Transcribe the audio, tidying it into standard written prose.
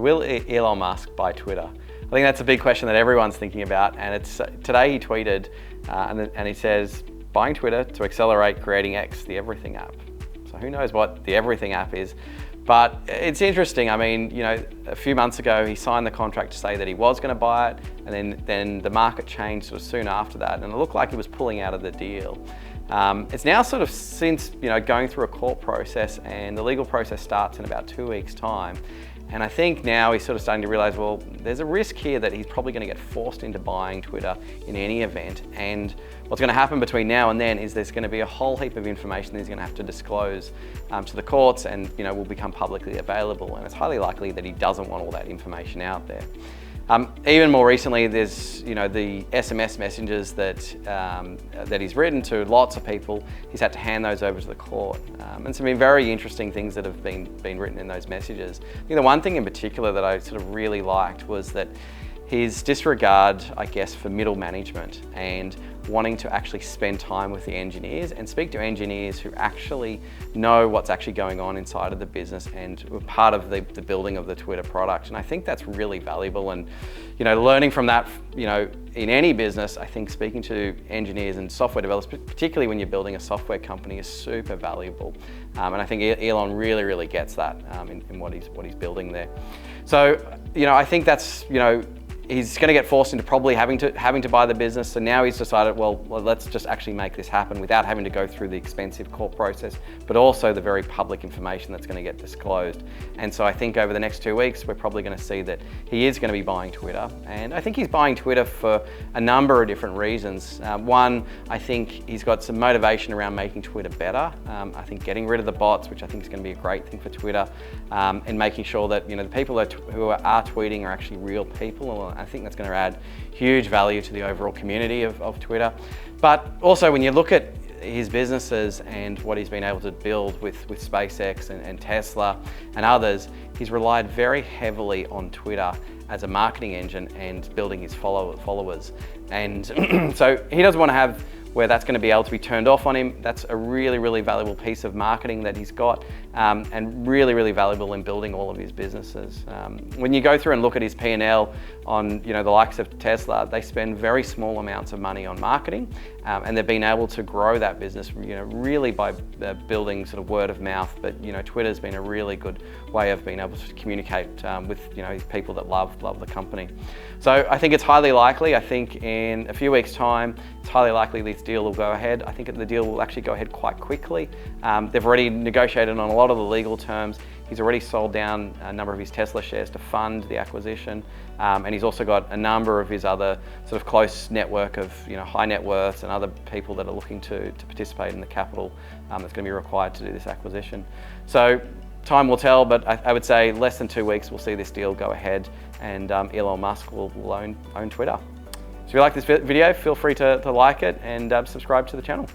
So will Elon Musk buy Twitter? I think that's a big question that everyone's thinking about, and it's today he tweeted and he says, buying Twitter to accelerate creating X, the everything app. So who knows what the everything app is, but it's interesting. I mean, you know, a few months ago he signed the contract to say that he was going to buy it, and then the market changed sort of soon after that, and it looked like he was pulling out of the deal. It's now sort of since, you know, going through a court process, and the legal process starts in about 2 weeks' time. And I think now he's sort of starting to realize, well, there's a risk here that he's probably going to get forced into buying Twitter in any event. And what's going to happen between now and then is there's going to be a whole heap of information that he's going to have to disclose to the courts, and, you know, will become publicly available. And it's highly likely that he doesn't want all that information out there. Even more recently, there's, you know, the SMS messages that that he's written to lots of people. He's had to hand those over to the court, and some very interesting things that have been written in those messages. I think the one thing in particular that I sort of really liked was that his disregard, I guess, for middle management and wanting to actually spend time with the engineers and speak to engineers who actually know what's actually going on inside of the business and were part of the building of the Twitter product. And I think that's really valuable, and, you know, learning from that, you know, in any business, I think speaking to engineers and software developers, particularly when you're building a software company, is super valuable. And I think Elon really gets that in what he's building there. So, you know, I think that's, you know, he's going to get forced into probably having to buy the business. So now he's decided, well, let's just actually make this happen without having to go through the expensive court process, but also the very public information that's going to get disclosed. And so I think over the next 2 weeks, we're probably going to see that he is going to be buying Twitter. And I think he's buying Twitter for a number of different reasons. One, I think he's got some motivation around making Twitter better. I think getting rid of the bots, which I think is going to be a great thing for Twitter, and making sure that, you know, the people who are tweeting are actually real people. I think that's going to add huge value to the overall community of Twitter. But also when you look at his businesses and what he's been able to build with SpaceX and Tesla and others, he's relied very heavily on Twitter as a marketing engine and building his followers. And so he doesn't want to have where that's going to be able to be turned off on him. That's a really valuable piece of marketing that he's got, and really valuable in building all of his businesses. When you go through and look at his P&L on, you know, the likes of Tesla, they spend very small amounts of money on marketing, and they've been able to grow that business, you know, really by building sort of word of mouth. But, you know, Twitter's been a really good way of being able to communicate with, you know, people that love the company. So I think it's highly likely. I think in a few weeks' time, it's highly likely this deal will go ahead. I think the deal will actually go ahead quite quickly. They've already negotiated on a lot of the legal terms. He's already sold down a number of his Tesla shares to fund the acquisition, and he's also got a number of his other sort of close network of, you know, high net worths and other people that are looking to participate in the capital that's going to be required to do this acquisition. So time will tell, but I would say less than 2 weeks we'll see this deal go ahead, and Elon Musk will own Twitter. So if you like this video, feel free to like it and subscribe to the channel.